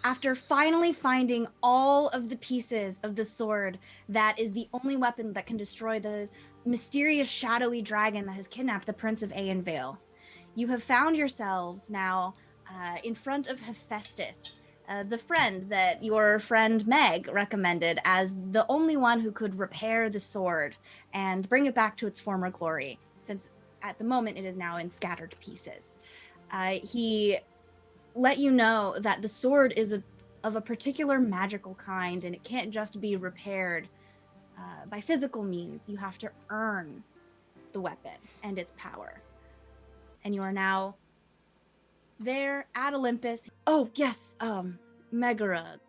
after finally finding all of the pieces of the sword that is the only weapon that can destroy the mysterious shadowy dragon that has kidnapped the Prince of Aenvale, you have found yourselves now in front of Hephaestus, the friend that your friend Meg recommended as the only one who could repair the sword and bring it back to its former glory, since at the moment it is now in scattered pieces. He let you know that the sword is of a particular magical kind, and it can't just be repaired by physical means. You have to earn the weapon and its power. And you are now there at Olympus. Oh, yes, Megara,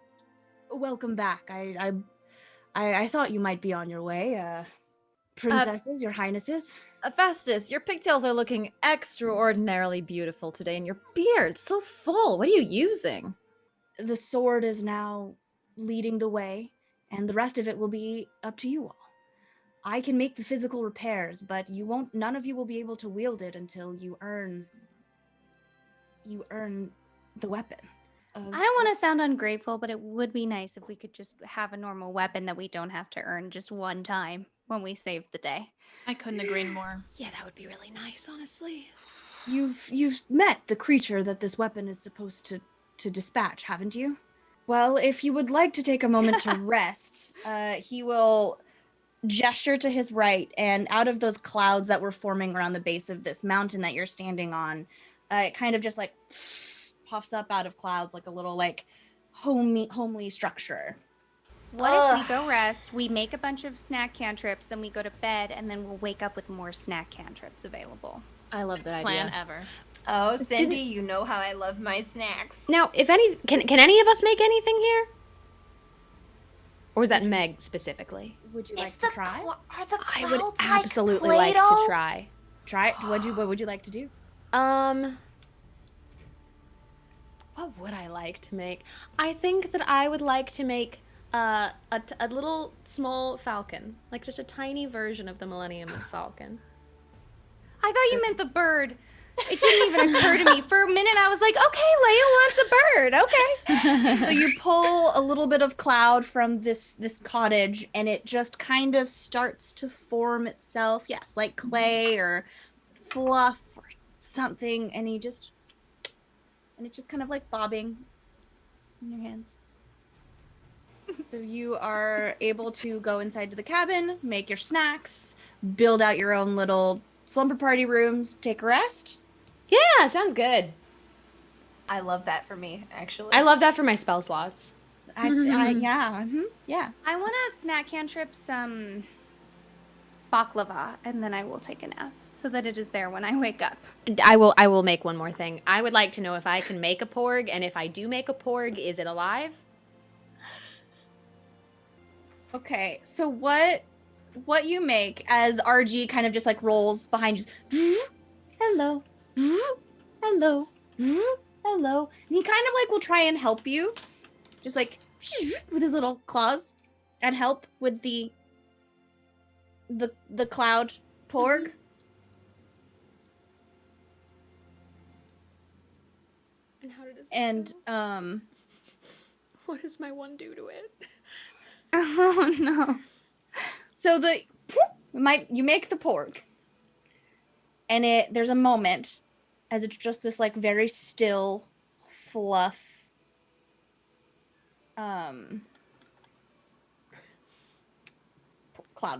welcome back. I thought you might be on your way. Princesses, your highnesses. Festus, your pigtails are looking extraordinarily beautiful today, and your beard so full. What are you using? The sword is now leading the way, and the rest of it will be up to you all. I can make the physical repairs, but none of you will be able to wield it until you earn the weapon. I don't want to sound ungrateful, but it would be nice if we could just have a normal weapon that we don't have to earn just one time when we save the day. I couldn't agree more. Yeah, that would be really nice, honestly. You've met the creature that this weapon is supposed to dispatch, haven't you? Well, if you would like to take a moment to rest, he will gesture to his right, and out of those clouds that were forming around the base of this mountain that you're standing on, it kind of just like puffs up out of clouds like a little like homely structure. What if we go rest, we make a bunch of snack cantrips, then we go to bed, and then we'll wake up with more snack cantrips available? I love that idea. Plan ever. Oh, Cindy, you know how I love my snacks. Now, if any, can any of us make anything here? Or is that Meg specifically? Would you like to try? Are the clouds I would like absolutely Play-Doh? like to try. Try it. What would you like to do? What would I like to make? I think that I would like to make a little small falcon, like just a tiny version of the Millennium Falcon. I thought you meant the bird. It didn't even occur to me. For a minute, I was like, okay, Leia wants a bird. Okay. So you pull a little bit of cloud from this cottage, and it just kind of starts to form itself. Yes, like clay or fluff or something, and it's just kind of like bobbing in your hands. So you are able to go inside to the cabin, make your snacks, build out your own little slumber party rooms, take a rest. Yeah, sounds good. I love that for me, actually. I love that for my spell slots. Yeah. I want to snack cantrip some baklava, and then I will take a nap so that it is there when I wake up. I will make one more thing. I would like to know if I can make a porg, and if I do make a porg, is it alive? Okay, so what you make as RG kind of just like rolls behind you. Hello. Hello. Hello. And he kind of like will try and help you. Just like with his little claws and help with the cloud porg. And how did it And what does my one do to it? Oh, no. So you make the porg, and there's a moment as it's just this like very still fluff cloud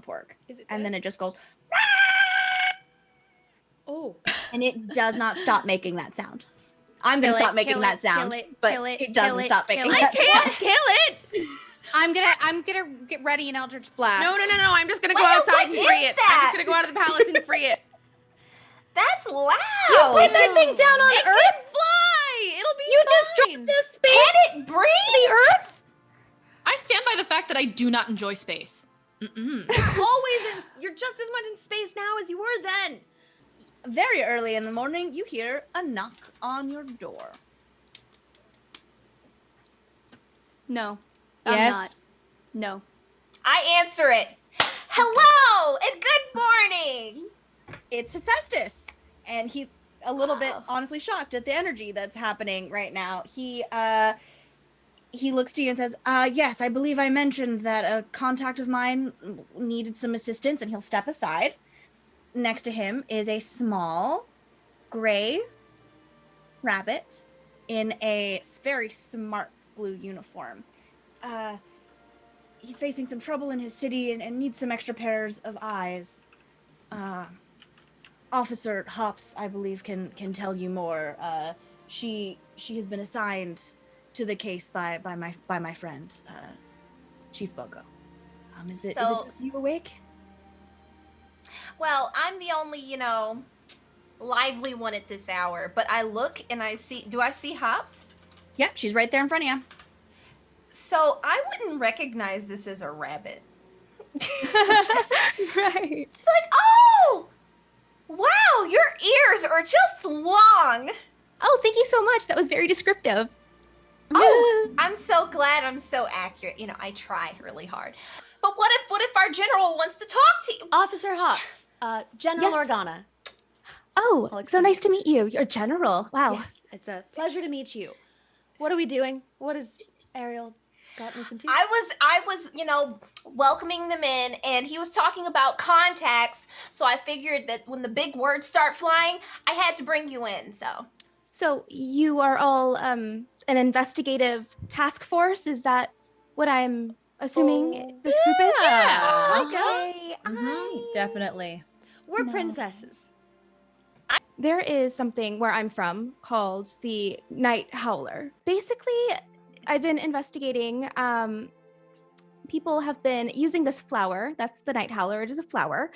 porg, and then it just goes and it does not stop making that sound. I'm gonna stop making that sound, but it doesn't stop making that sound. I can't kill it. I'm gonna get ready an Eldritch Blast. No. I'm just gonna go outside and free it. I'm just gonna go out of the palace and free it. That's loud. You put that thing down on It Earth? can fly. It'll be You fine. just dropped a space. Can it breathe? The Earth? I stand by the fact that I do not enjoy space. You're just as much in space now as you were then. Very early in the morning, you hear a knock on your door. No. Yes. I'm not. No. I answer it. Hello and good morning. It's Hephaestus, and he's a little bit honestly shocked at the energy that's happening right now. he looks to you and says, yes, I believe I mentioned that a contact of mine needed some assistance, and he'll step aside. Next to him is a small gray rabbit in a very smart blue uniform. He's facing some trouble in his city and needs some extra pairs of eyes. Officer Hops, I believe, can tell you more. She has been assigned to the case by my friend, Chief Bogo. Is it you awake? Well, I'm the only, lively one at this hour, but I look and I see, do I see Hops? Yep, she's right there in front of you. So I wouldn't recognize this as a rabbit. Right. Just be like, oh, wow, your ears are just long. Oh, thank you so much. That was very descriptive. Oh, I'm so glad I'm so accurate. I try really hard. But what if our general wants to talk to you? Officer Hops, General Yes. Organa. Oh, I'll so explain. nice to meet you. You're a general. Wow. Yes, it's a pleasure to meet you. What are we doing? What has Ariel gotten us into? I was, welcoming them in, and he was talking about contacts, so I figured that when the big words start flying, I had to bring you in, so. So you are all an investigative task force? Is that what I'm assuming this group is? Yeah. Okay. Definitely. We're No. princesses. There is something where I'm from called the Night Howler. Basically, I've been investigating. People have been using this flower. That's the Night Howler. It is a flower.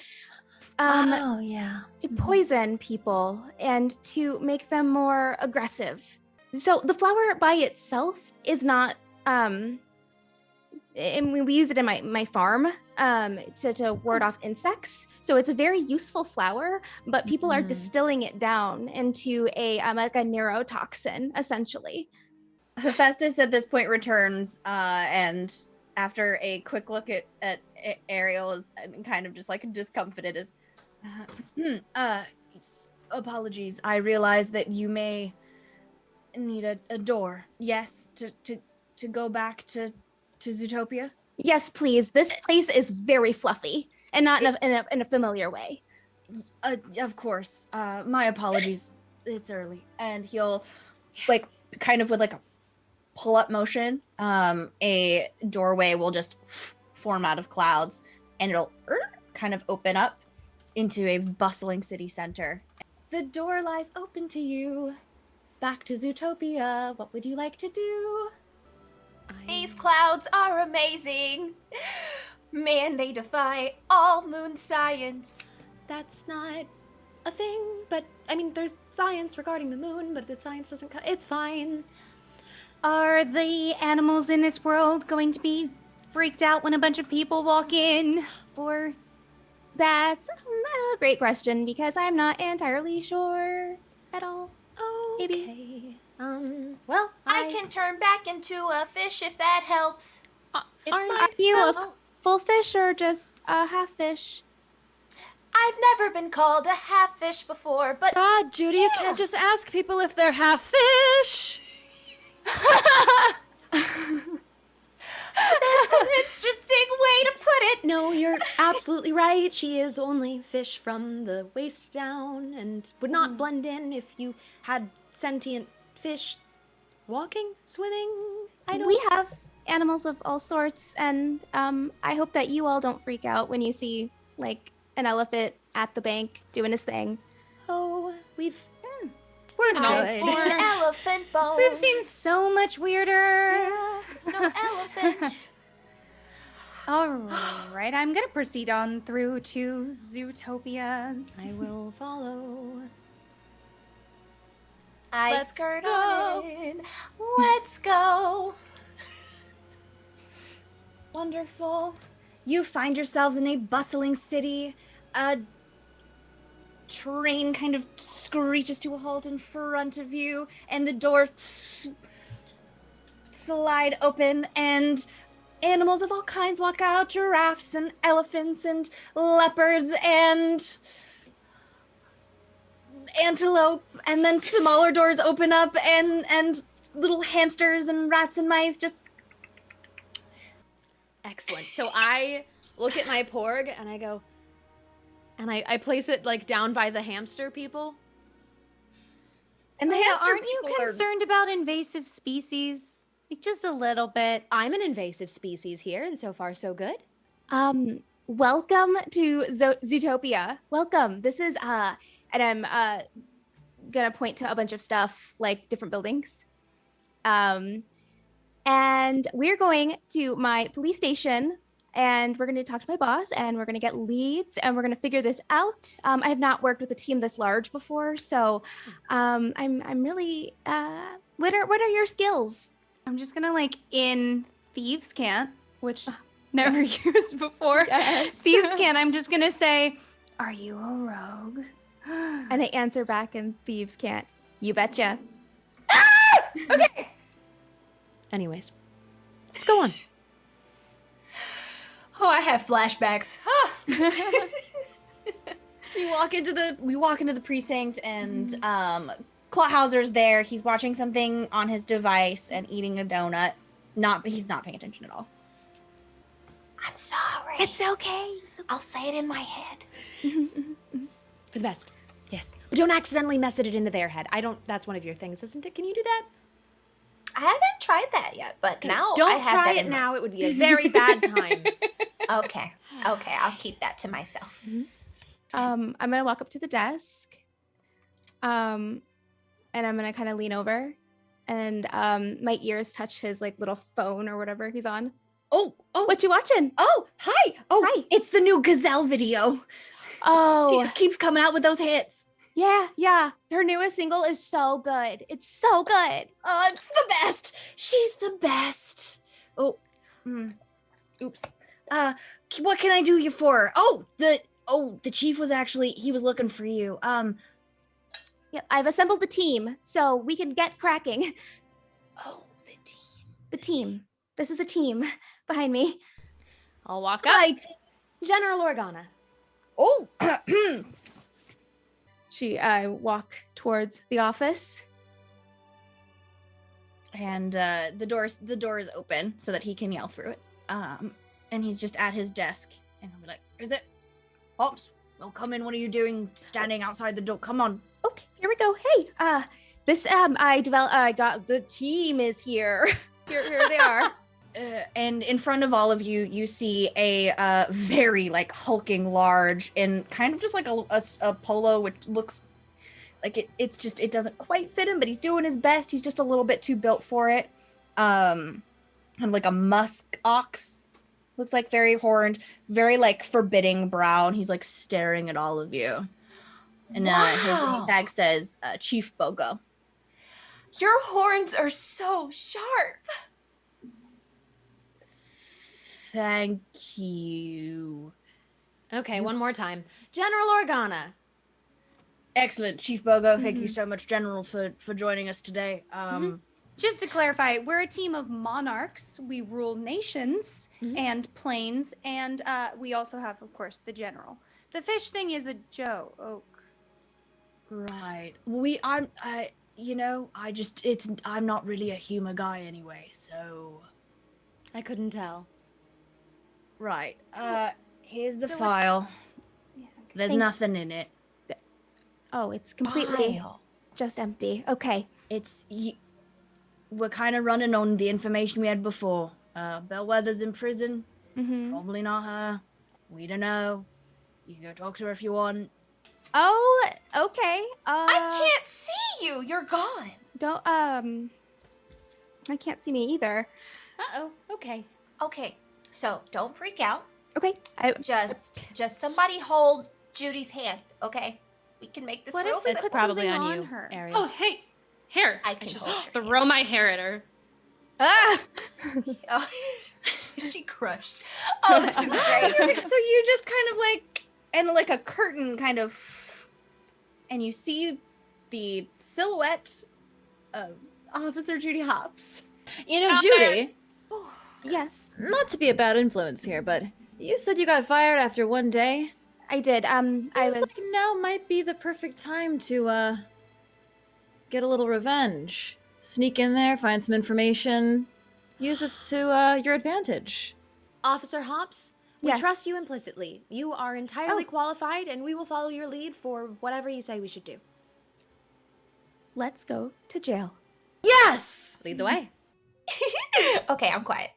Yeah. To poison people and to make them more aggressive. So the flower by itself is not. And we use it in my farm to ward off insects. So it's a very useful flower, but people are distilling it down into a like a neurotoxin, essentially. Hephaestus at this point returns, and after a quick look at Ariel is kind of just like discomfited as, apologies. I realize that you may need a door. Yes, to go back to Zootopia. Yes, please. This place is very fluffy and not in a familiar way. Of course. My apologies. It's early, and he'll like kind of with like a pull-up motion. A doorway will just form out of clouds, and it'll kind of open up into a bustling city center. The door lies open to you. Back to Zootopia. What would you like to do? These clouds are amazing. Man, they defy all moon science. That's not a thing, but I mean, there's science regarding the moon, but the science doesn't. It's fine. Are the animals in this world going to be freaked out when a bunch of people walk in? Or that's a great question because I'm not entirely sure at all. Oh, Maybe. Well, I can turn back into a fish if that helps. Are Are you a full fish or just a half fish? I've never been called a half fish before, but God, Judy, you can't just ask people if they're half fish. that's an interesting way to put it. No, you're absolutely right. She is only fish from the waist down and would not blend in if you had sentient fish walking, swimming. We have animals of all sorts, and I hope that you all don't freak out when you see like an elephant at the bank doing his thing. Oh, we're I've good. seen elephant bones. We've seen so much weirder. No elephant. All right, I'm gonna proceed on through to Zootopia. I will follow. I Let's skirt go. on in. Let's go. Wonderful. You find yourselves in a bustling city. A train kind of screeches to a halt in front of you, and the doors slide open, and animals of all kinds walk out. Giraffes and elephants and leopards and antelope, and then smaller doors open up, and little hamsters and rats and mice just Excellent. So I look at my porg and I go, and I place it like down by the hamster people. And the Yeah, hamster aren't you people are- concerned about invasive species? Like just a little bit. I'm an invasive species here, and so far so good. Welcome to Zootopia. Welcome. This is and I'm gonna point to a bunch of stuff like different buildings. And we're going to my police station, and we're going to talk to my boss, and we're going to get leads, and we're going to figure this out. I have not worked with a team this large before, so I'm really what are your skills? I'm just gonna like in Thieves' Cant, which never used before. Yes. Thieves' Cant, I'm just gonna say, are you a rogue? And I answer back in Thieves' Cant. You betcha. Okay. Anyways, let's go on. Oh, I have flashbacks. So we walk into the precinct, and Clawhauser's there. He's watching something on his device and eating a donut. He's not paying attention at all. I'm sorry. It's okay. I'll say it in my head. For the best. Yes. But don't accidentally message it into their head. That's one of your things, isn't it? Can you do that? I haven't tried that yet, but now Don't I have try that it in now. It would be a very bad time. Okay, I'll keep that to myself. I'm gonna walk up to the desk, and I'm gonna kind of lean over, and my ears touch his like little phone or whatever he's on. Oh, What you watching? oh, hi. Oh, Hi. It's the new Gazelle video. She Oh, just keeps coming out with those hits. yeah. Her newest single is so good. It's so good. Oh, it's the best. She's the best. Oh, oops. What can I do you for? The chief was he was looking for you. Yep, I've assembled the team, so we can get cracking. Oh, the team. The team. This is the team behind me. I'll walk up. Right. General Organa. Oh, I walk towards the office. and the door is open so that he can yell through it. And he's just at his desk, and I'll be like, "Is it, Pops? Well, come in. What are you doing, standing outside the door? Come on." Okay, here we go. Hey, I got the team is here. here they are. And in front of all of you, you see a very like hulking large and kind of just like a polo, which looks like it doesn't quite fit him, but he's doing his best. He's just a little bit too built for it. Kind of like a musk ox. Looks like very horned, very like forbidding brown. He's like staring at all of you. And his name tag says Chief Bogo. Your horns are so sharp. Thank you. Okay, one more time. General Organa. Excellent, Chief Bogo. Thank you so much, General, for joining us today. Just to clarify, we're a team of monarchs. We rule nations and planes, and we also have, of course, the general. The fish thing is a joke. Right. I'm not really a humor guy anyway, so. I couldn't tell. Right. Here's the So what's- file. Yeah, okay. There's Thanks. nothing in it. Oh, it's completely File. just empty. Okay. We're kind of running on the information we had before. Bellwether's in prison. Mm-hmm. Probably not her. We don't know. You can go talk to her if you want. Oh, okay. I can't see you. You're gone. Don't. I can't see me either. Uh-oh. Okay. Okay, so don't freak out. Okay. Just somebody hold Judy's hand, okay? We can make this What real if we simple. put Probably something on on you, her? Ariel. Oh, hey, hair. I can just hold your throw my hair at her. Ah! Oh, she crushed. Oh, this is great. So you just kind of like, and like a curtain kind of, and you see the silhouette of Officer Judy Hopps. You know, Out there. Judy, Yes, not to be a bad influence here, but you said you got fired after one day. I did. I Seems was. like now might be the perfect time to, get a little revenge. Sneak in there, find some information, use this to, your advantage. Officer Hops, we Yes. trust you implicitly. You are entirely qualified, and we will follow your lead for whatever you say we should do. Let's go to jail. Yes! Lead the way. Okay, I'm quiet.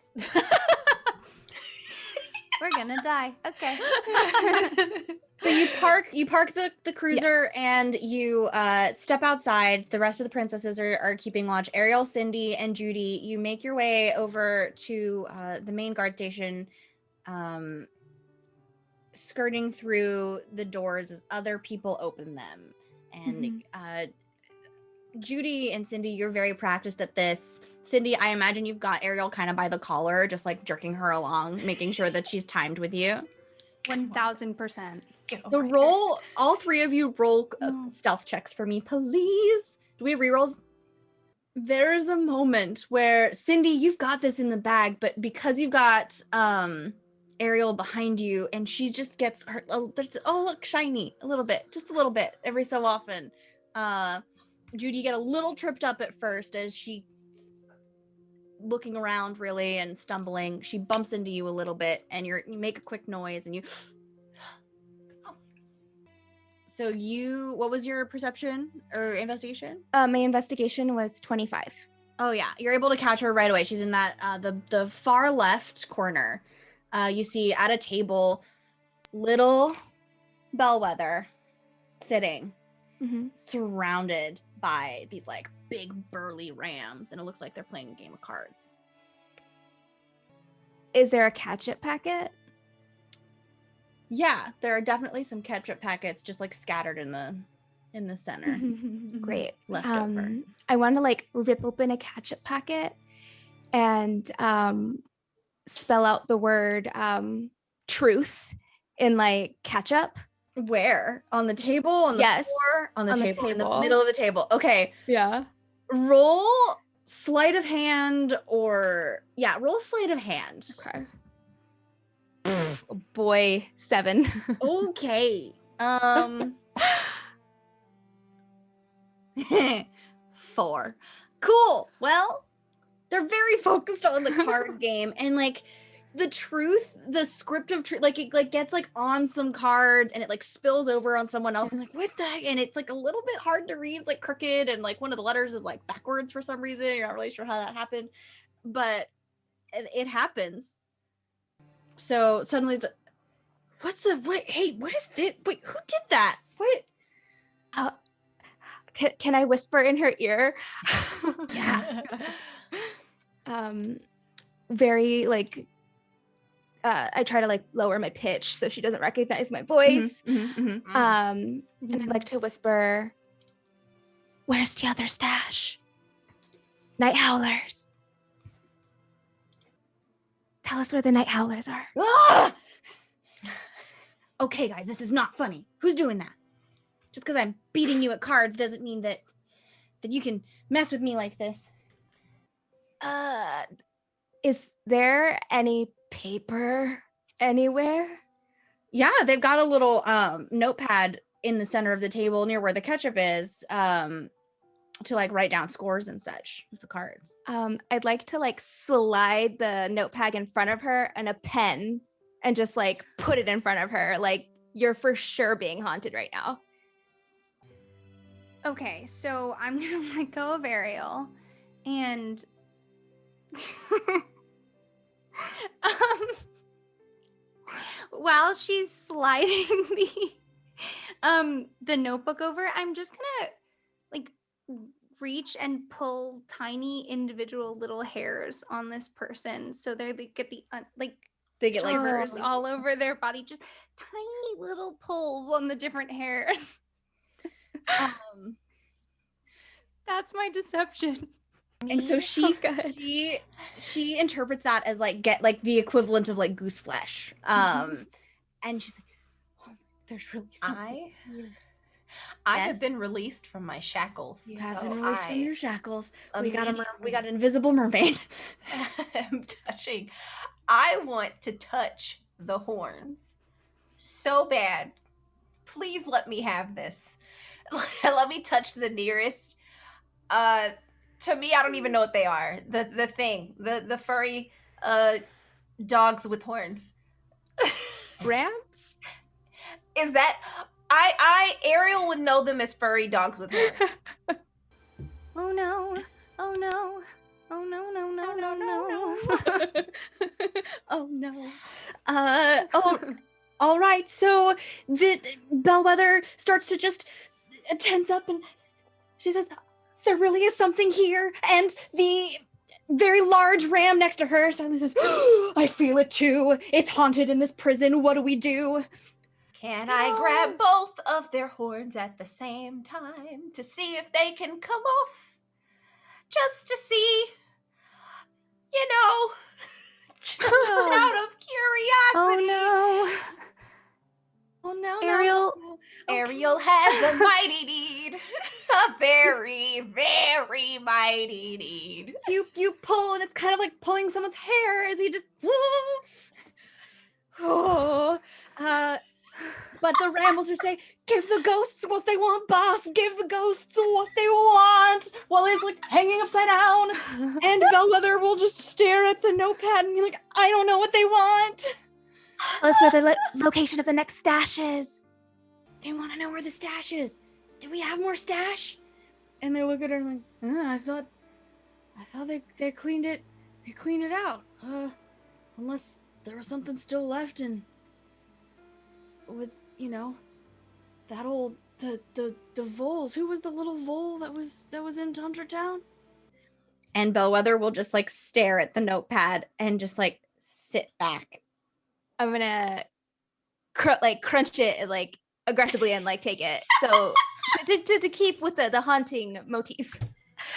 We're gonna die. Okay. So you park the cruiser and you step outside. The rest of the princesses are keeping watch. Ariel, Cindy, and Judy, you make your way over to the main guard station, skirting through the doors as other people open them. And Judy and Cindy, you're very practiced at this. Cindy, I imagine you've got Ariel kind of by the collar, just like jerking her along, making sure that she's timed with you. 1000%. So roll, all three of you roll stealth checks for me, please. Do we have rerolls? There's a moment where, Cindy, you've got this in the bag, but because you've got Ariel behind you and she just gets her, look, shiny, a little bit, just a little bit every so often. Judy, you get a little tripped up at first as she's looking around really and stumbling. She bumps into you a little bit and you make a quick noise and you... So what was your perception or investigation? My investigation was 25. Oh yeah, you're able to catch her right away. She's in that the far left corner. You see at a table, little Bellwether sitting, surrounded by these like big burly rams, and it looks like they're playing a game of cards. Is there a ketchup packet? Yeah, there are definitely some ketchup packets just like scattered in the center. Great. Leftover. I want to like rip open a ketchup packet and spell out the word truth in like ketchup. Where? On the table? On the floor? On the table. In the middle of the table. Okay. Yeah. Roll sleight of hand roll sleight of hand. Okay. Oh boy, 7. Okay. 4. Cool. Well, they're very focused on the card game and like the truth, the script of truth, like it like gets like on some cards and it like spills over on someone else and like what the heck? And it's like a little bit hard to read. It's like crooked and like one of the letters is like backwards for some reason. You're not really sure how that happened, but it happens. So suddenly it's like, hey, what is this? Wait, who did that? What? Can I whisper in her ear? Yeah. Very like I try to like lower my pitch so she doesn't recognize my voice. And I like to whisper, "Where's the other stash? Night Howlers. Tell us where the Night Howlers are." Ah! Okay, guys, this is not funny. Who's doing that? Just because I'm beating you at cards doesn't mean that you can mess with me like this. Is there any paper anywhere? Yeah, they've got a little notepad in the center of the table near where the ketchup is to like write down scores and such with the cards. I'd like to like slide the notepad in front of her and a pen and just like put it in front of her. Like, you're for sure being haunted right now. Okay, so I'm gonna let go of Ariel and while she's sliding the notebook over, I'm just gonna like reach and pull tiny individual little hairs on this person so they get They get like hairs all over their body, just tiny little pulls on the different hairs. That's my deception. And so she interprets that as like get like the equivalent of like goose flesh. And she's like, "Oh, there's really something." I have been released from my shackles. You have been released from your shackles. We got an invisible mermaid. I'm touching. I want to touch the horns so bad. Please let me have this. Let me touch the nearest. To me, I don't even know what they are. The thing, the furry dogs with horns. Rams? Is that Ariel would know them as furry dogs with horns. Oh no. Oh no. Oh no, no, no, no, no. Oh no. All right. So the Bellwether starts to just tense up and she says, there really is something here. And the very large ram next to her suddenly says, I feel it too. It's haunted in this prison. What do we do? Can I grab both of their horns at the same time to see if they can come off? Just to see, just out of curiosity. Oh no, Ariel. Ariel has a mighty need. A very, very mighty need. So you pull and it's kind of like pulling someone's hair as he just but the rambles are saying, give the ghosts what they want, boss, give the ghosts what they want, while he's like hanging upside down. And Bellwether will just stare at the notepad and be like, I don't know what they want. Tell us where the location of the next stash is. They want to know where the stash is. Do we have more stash? And they look at her and like, I thought they cleaned it. They cleaned it out. Unless there was something still left in. With that old the voles. Who was the little vole that was in Tundra Town? And Bellwether will just like stare at the notepad and just like sit back. I'm gonna crunch it and like aggressively and like take it. So to keep with the haunting motif.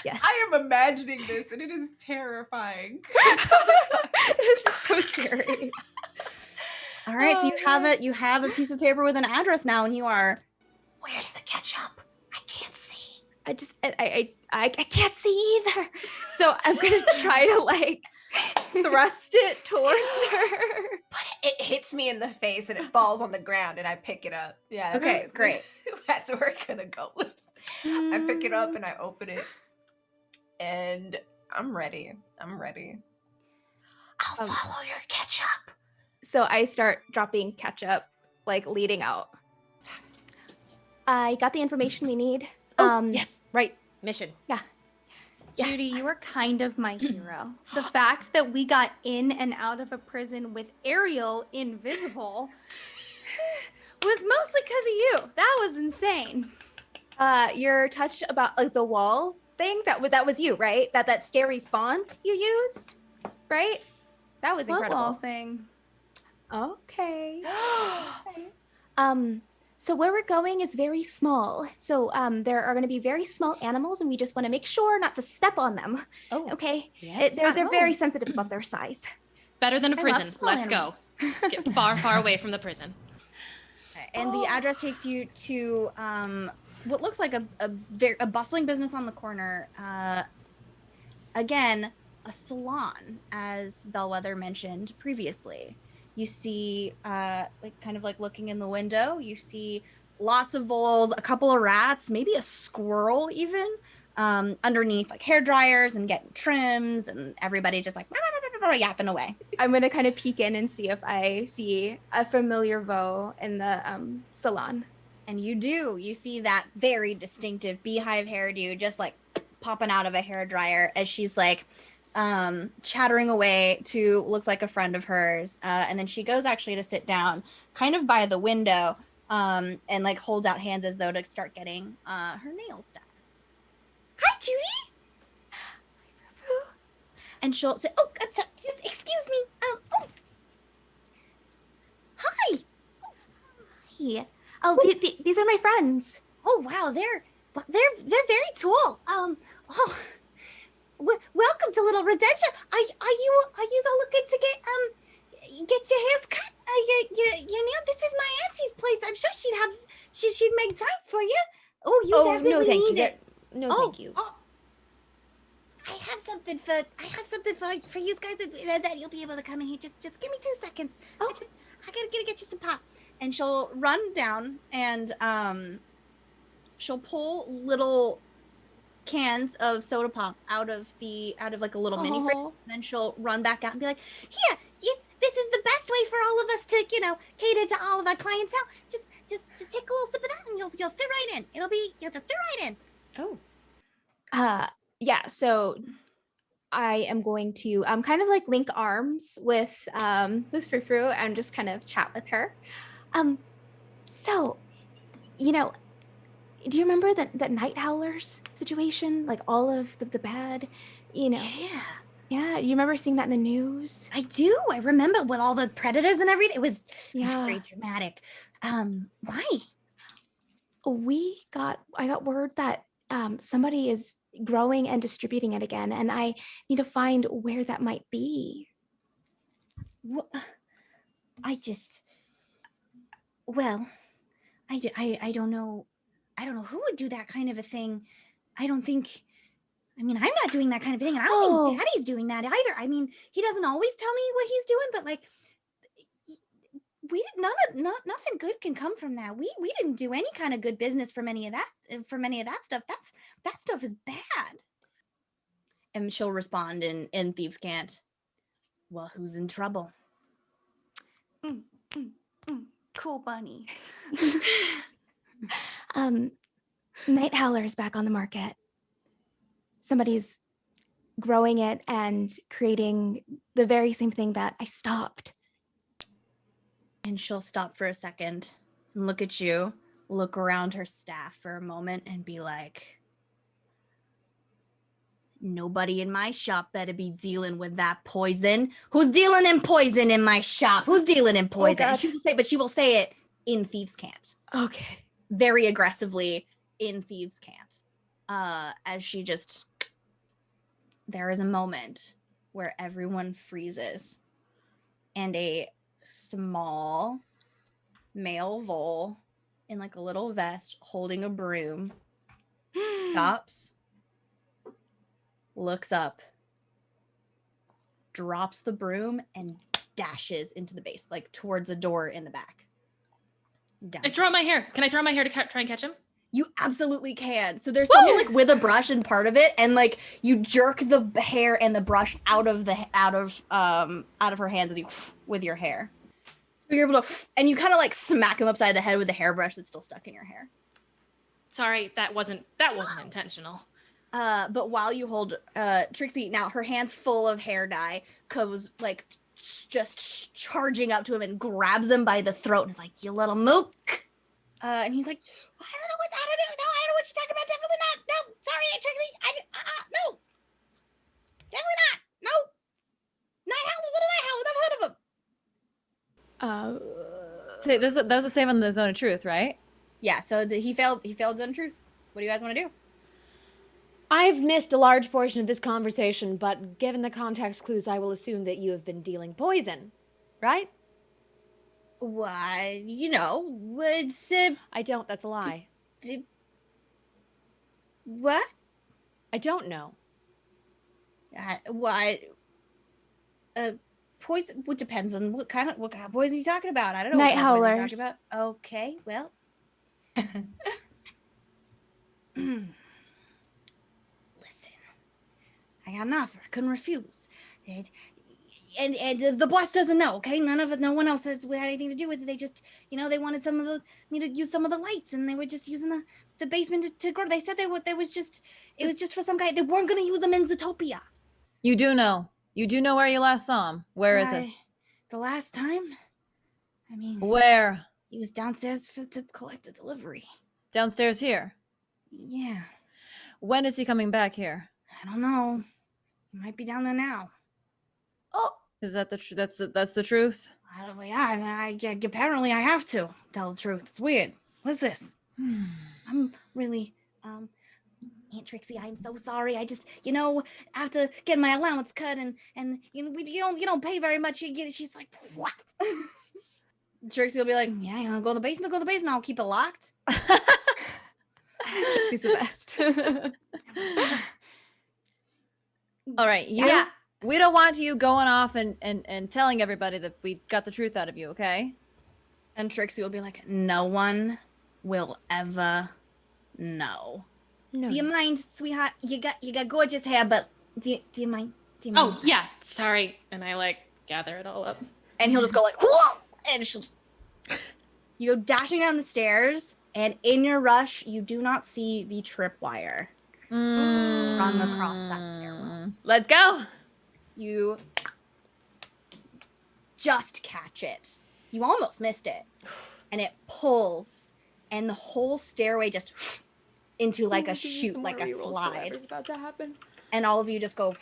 Yes. I am imagining this and it is terrifying. This is so scary. All right, so you have a piece of paper with an address now, and you are. Where's the ketchup? I can't see. I can't see either. So I'm gonna try to like thrust it towards her. But it hits me in the face and it falls on the ground and I pick it up. Yeah. Okay, great. That's where we're gonna go. I pick it up and I open it. And I'm ready. I'll follow your ketchup. So I start dropping ketchup, like leading out. I got the information we need. Yes, right. Mission. Yeah. Judy, you were kind of my hero. The fact that we got in and out of a prison with Ariel invisible was mostly because of you. That was insane. Your touch about like the wall thing, that was you, right? That scary font you used, right? That was incredible. What wall thing? Okay. So where we're going is very small. So there are going to be very small animals, and we just want to make sure not to step on them. Oh, okay. yes. They're very sensitive about their size. Better than a I love prison. small Let's animals. go. Get far, far away from the prison. And the address takes you to what looks like a bustling business on the corner. Again, a salon, as Bellwether mentioned previously. You see, kind of looking in the window, you see lots of voles, a couple of rats, maybe a squirrel even, underneath like hair dryers and getting trims, and everybody just like yapping away. I'm going to kind of peek in and see if I see a familiar veau in the salon. And you do. You see that very distinctive beehive hairdo just like popping out of a hair dryer as she's like chattering away to looks like a friend of hers, and then she goes actually to sit down kind of by the window, and like holds out hands as though to start getting her nails done. Hi, Judy. And she'll say, "Oh, excuse me. Oh, hi. Hi. Oh, these are my friends. Oh, wow. They're very tall. Welcome to Little Redentia. Are you all looking to get your hairs cut? This is my auntie's place. I'm sure she'd make time for you. Oh, you definitely no, thank need you. it. No, thank you. Oh. I have something for you guys that you'll be able to come in here. Just give me 2 seconds. Oh. I gotta get you some pop. And she'll run down and she'll pull little cans of soda pop out of like a little mini fridge, and then she'll run back out and be like, here, best way for all of us to, cater to all of our clientele. Just take a little sip of that, and you'll fit right in. You'll just fit right in. Oh. Yeah, so I am going to kind of like link arms with Frou and just kind of chat with her. So, do you remember that night howlers situation? Like all of the bad, Yeah. Yeah, you remember seeing that in the news? I do. I remember with all the predators and everything. It was very Yeah. dramatic. Why? I got word that somebody is growing and distributing it again, and I need to find where that might be. Well, I don't know. I don't know who would do that kind of a thing. I'm not doing that kind of thing, and I don't think Daddy's doing that either. I mean, he doesn't always tell me what he's doing, but like, nothing good can come from that. We didn't do any kind of good business from any of that stuff. That stuff is bad. And she'll respond in Thieves' Cant. Well, who's in trouble? Cool bunny. Night Howler is back on the market. Somebody's growing it and creating the very same thing that I stopped. And she'll stop for a second and look at you, look around her staff for a moment, and be like, nobody in my shop better be dealing with that poison. Who's dealing in poison in my shop? Who's dealing in poison? God. She will say it in Thieves' Cant. Okay. Very aggressively in Thieves' Cant. As she just... There is a moment where everyone freezes. And a small male vole in like a little vest holding a broom stops, looks up, drops the broom, and dashes into the base, like towards a door in the back. Down. I throw out my hair. Can I throw out my hair to try and catch him? You absolutely can. So there's someone like with a brush and part of it, and like you jerk the hair and the brush out of her hands with your hair. So you're able to, and you kind of like smack him upside the head with the hairbrush that's still stuck in your hair. Sorry, that wasn't intentional. But while you hold Trixie, now her hand's full of hair dye, goes like just charging up to him and grabs him by the throat and is like, "You little mook." And he's like, I don't know what you're talking about. Definitely not. No, sorry, Trixie. No. Definitely not. No. Not Howley. What did I howl? Never heard of him. So that was the same on the Zone of Truth, right? Yeah, so he failed Zone of Truth. What do you guys want to do? I've missed a large portion of this conversation, but given the context clues, I will assume that you have been dealing poison, right? Why, it's... I don't, that's a lie. What? I don't know. Poison, well, depends on what kind of poison you're talking about. I don't know Night what kind of poison you're howlers. talking about. Okay, well. Listen, I got an offer. I couldn't refuse. And the boss doesn't know, okay? No one else has had anything to do with it. They just, they wanted me to use some of the lights, and they were just using the basement to grow. They said it was just for some guy. They weren't going to use them in Zootopia. You do know where you last saw him. Where is it? The last time? Where? He was downstairs to collect a delivery. Downstairs here? Yeah. When is he coming back here? I don't know. He might be down there now. Oh. Is that that's the truth? I don't know. Yeah, apparently I have to tell the truth. It's weird. What's this? I'm really, Aunt Trixie, I'm so sorry. I just, after getting my allowance cut and you don't pay very much. She's like, what? Trixie will be like, yeah, go in the basement. I'll keep it locked. She's the best. All right, we don't want you going off and telling everybody that we got the truth out of you, okay? And Trixie will be like, no one will ever know. No. Do you mind, sweetheart? You got gorgeous hair, but do you mind? Oh, yeah, sorry. And I gather it all up. and he'll just go like, whoa! And she'll just... You go dashing down the stairs, and in your rush, you do not see the tripwire rung across that stairwell. Let's go. You just catch it. You almost missed it. And it pulls, and the whole stairway just into like a chute, like a slide. About to happen. And all of you just go,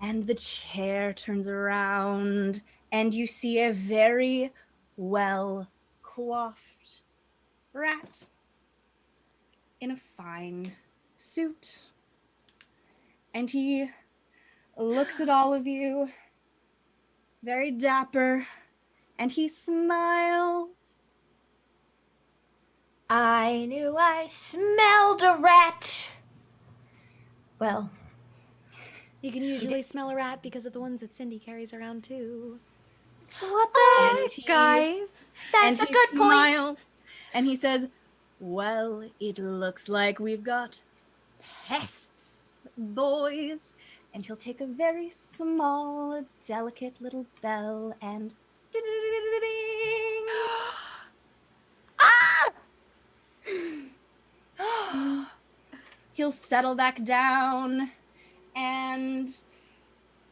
and the chair turns around, and you see a very well coiffed rat in a fine suit. And he looks at all of you, very dapper, and he smiles. I knew I smelled a rat. Well, You can usually smell a rat because of the ones that Cindy carries around too. What the And heck, guys? That's a good point. And he says, well, it looks like we've got pests, boys. And he'll take a very small, delicate little bell and ding. He'll settle back down, and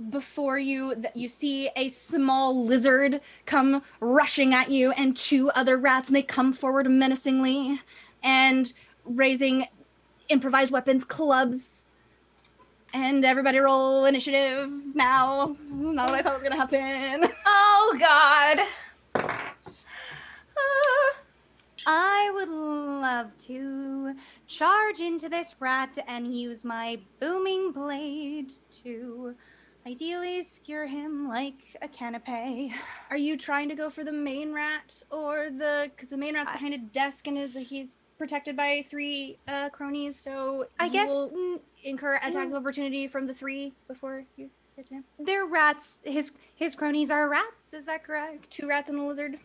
before you see a small lizard come rushing at you, and 2 other rats, and they come forward menacingly and raising improvised weapons, clubs. And everybody roll initiative now. This is not what I thought was gonna happen. oh God. I would love to charge into this rat and use my booming blade to ideally skewer him like a canapé. Are you trying to go for the main rat, or because the main rat's behind a desk and he's protected by 3 cronies, so I guess will incur attacks of opportunity from the 3 before you get to him. they're rats. His cronies are rats. Is that correct? 2 rats and a lizard.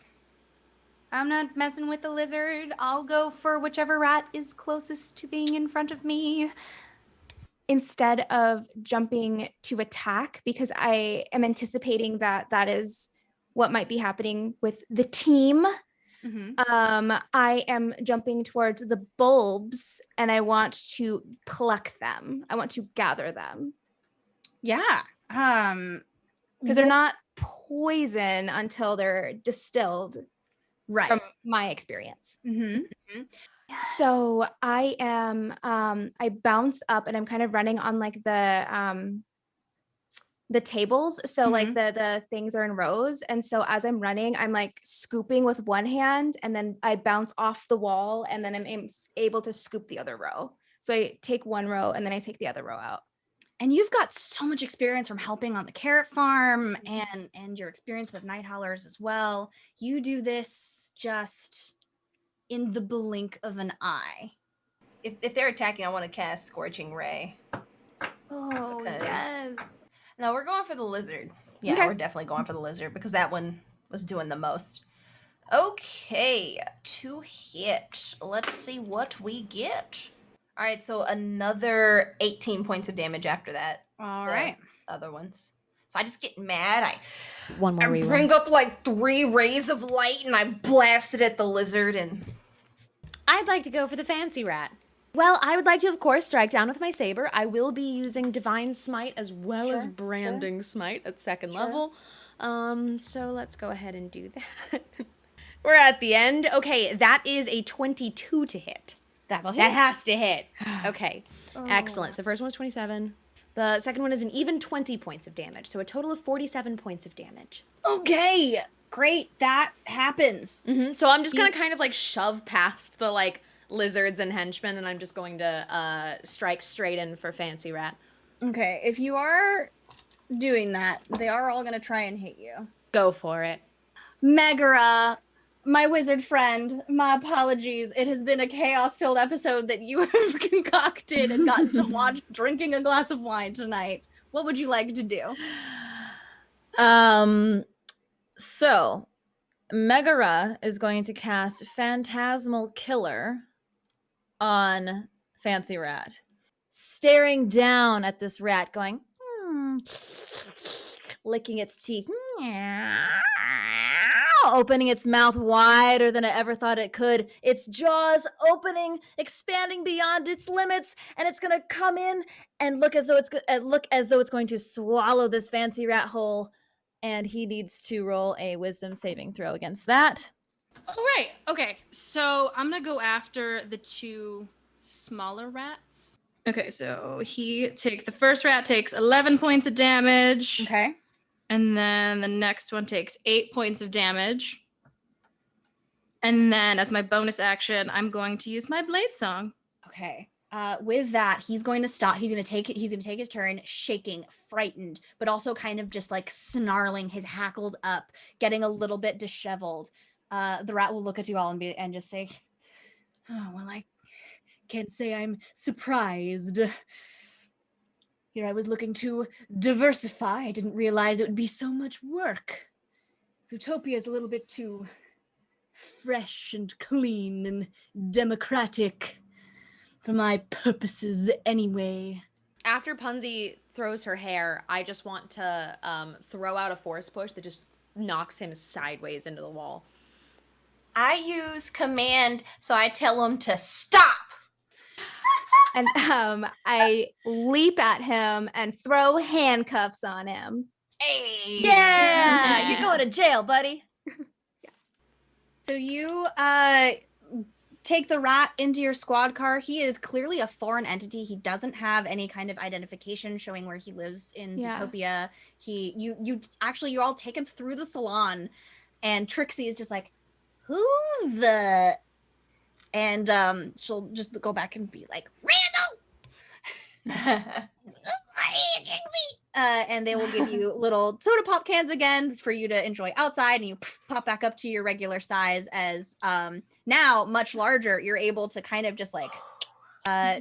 I'm not messing with the lizard. I'll go for whichever rat is closest to being in front of me. Instead of jumping to attack, because I am anticipating that is what might be happening with the team, I am jumping towards the bulbs, and I want to pluck them. I want to gather them. Yeah. Because they're not poison until they're distilled, right. from my experience. Mm-hmm. So I am I bounce up, and I'm kind of running on like the tables, so like the things are in rows, and so as I'm running, I'm like scooping with one hand, and then I bounce off the wall, and then I'm able to scoop the other row. So I take one row, and then I take the other row out. And you've got so much experience from helping on the carrot farm, and your experience with night howlers as well. You do this just in the blink of an eye. If they're attacking, I want to cast Scorching Ray. Oh, yes. No, we're going for the lizard. Yeah, Okay. we're definitely going for the lizard because that one was doing the most. Okay, to hit. Let's see what we get. All right, so another 18 points of damage after that. All the right. Other ones. So I just get mad. One more I reroll. bring up like 3 rays of light and I blast it at the lizard and... I'd like to go for the fancy rat. Well, I would like to, of course, strike down with my saber. I will be using Divine Smite as well as Branding Smite at 2nd level. So let's go ahead and do that. We're at the end. Okay, that is a 22 to hit. That'll hit. That has to hit. Okay, excellent. So the first one was 27. The second one is an even 20 points of damage. So a total of 47 points of damage. Okay, great. That happens. So I'm just going to kind of like shove past the like lizards and henchmen, and I'm just going to strike straight in for Fancy Rat. Okay, if you are doing that, they are all going to try and hit you. Go for it. Megara, my wizard friend, my apologies. It has been a chaos-filled episode that you have concocted and gotten to watch drinking a glass of wine tonight. What would you like to do? So Megara is going to cast Phantasmal Killer on Fancy Rat, staring down at this rat, going, licking its teeth. opening its mouth wider than it ever thought it could, its jaws opening, expanding beyond its limits, and it's gonna come in and look as though it's going to swallow this fancy rat whole. And he needs to roll a wisdom saving throw against that. All right. Okay. So I'm gonna go after the two smaller rats. Okay. So the first rat takes 11 points of damage. Okay. And then the next one takes 8 points of damage. And then as my bonus action, I'm going to use my blade song. Okay. With that, he's going to stop. He's going to take his turn, shaking, frightened, but also kind of just like snarling, his hackles up, getting a little bit disheveled. The rat will look at you all and just say, "Oh, well, I can't say I'm surprised. Here I was looking to diversify. I didn't realize it would be so much work. Zootopia is a little bit too fresh and clean and democratic for my purposes anyway." After Punzi throws her hair, I just want to throw out a force push that just knocks him sideways into the wall. I use command, so I tell him to stop. And I leap at him and throw handcuffs on him. Hey. Yeah, you're going to jail, buddy. So you take the rat into your squad car. He is clearly a foreign entity. He doesn't have any kind of identification showing where he lives in Zootopia. You all take him through the salon, and Trixie is just like, "Who the?" And she'll just go back and be like, "Randall!" And they will give you little soda pop cans again for you to enjoy outside, and you pop back up to your regular size as now much larger. You're able to kind of just like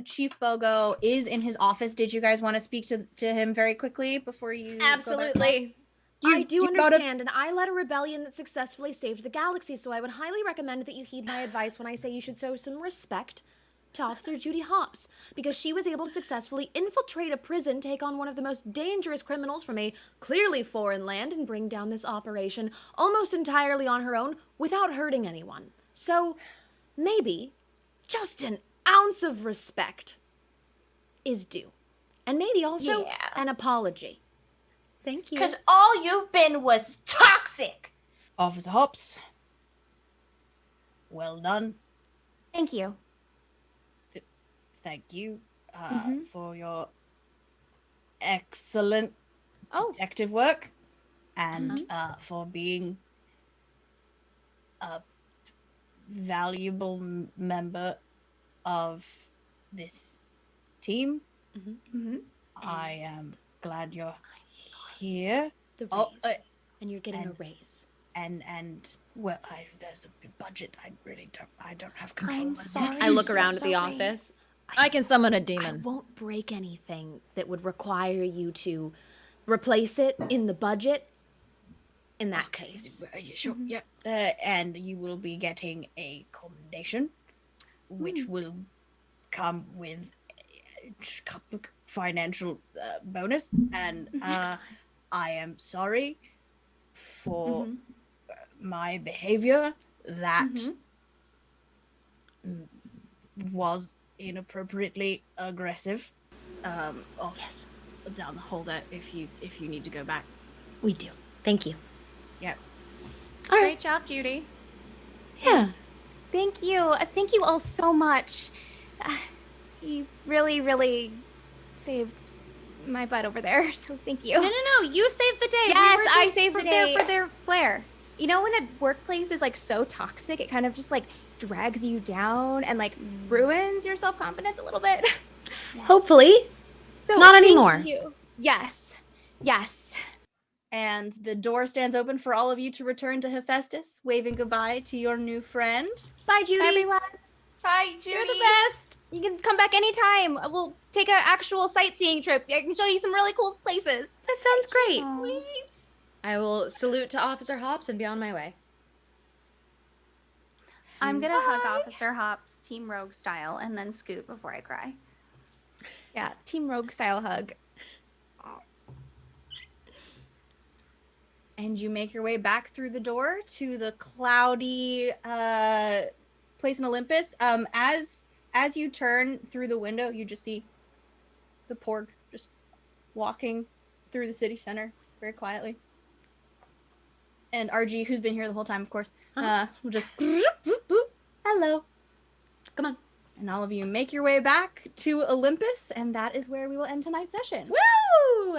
Chief Bogo is in his office. Did you guys want to speak to him very quickly before you Absolutely. I do you understand, and I led a rebellion that successfully saved the galaxy, so I would highly recommend that you heed my advice when I say you should show some respect to Officer Judy Hopps, because she was able to successfully infiltrate a prison, take on one of the most dangerous criminals from a clearly foreign land, and bring down this operation almost entirely on her own without hurting anyone. So maybe just an ounce of respect is due. And maybe also an apology. Thank you. Because all you've been was toxic. Officer Hops, well done. Thank you. Thank you for your excellent detective work and for being a valuable member of this team. I am glad you're here. The raise. And you're getting a raise. And well, there's a budget. I don't have control. I'm over sorry. I look around at the office. I can summon a I demon. won't break anything that would require you to replace it in the budget in that case. Sure. Yep. And you will be getting a commendation, which will come with a financial bonus. And I am sorry for my behavior that was inappropriately aggressive. Yes. Down the holder if you need to go back. We do. Thank you. Yep. All right. Great job, Judy. Yeah. Thank you. Thank you all so much. You really, really saved my butt over there, so thank you. No. You saved the day. Yes, we were I just saved the there day. for their flair. You know when a workplace is like so toxic, it kind of just like drags you down and like ruins your self-confidence a little bit. Hopefully. So Not thank anymore. you. Yes. Yes. And the door stands open for all of you to return to Hephaestus, waving goodbye to your new friend. Bye, Judy. Everyone, Bye, Judy. you're the best. You can come back anytime. We'll take an actual sightseeing trip. I can show you some really cool places. That sounds great. Sweet. I will salute to Officer Hops and be on my way. I'm gonna hug Officer Hops, Team Rogue style, and then scoot before I cry. Yeah, Team Rogue style hug. and you make your way back through the door to the cloudy place in Olympus. As you turn through the window, you just see the Porg just walking through the city center very quietly. And RG, who's been here the whole time, of course, will just hello. Come on. And all of you make your way back to Olympus, and that is where we will end tonight's session. Woo!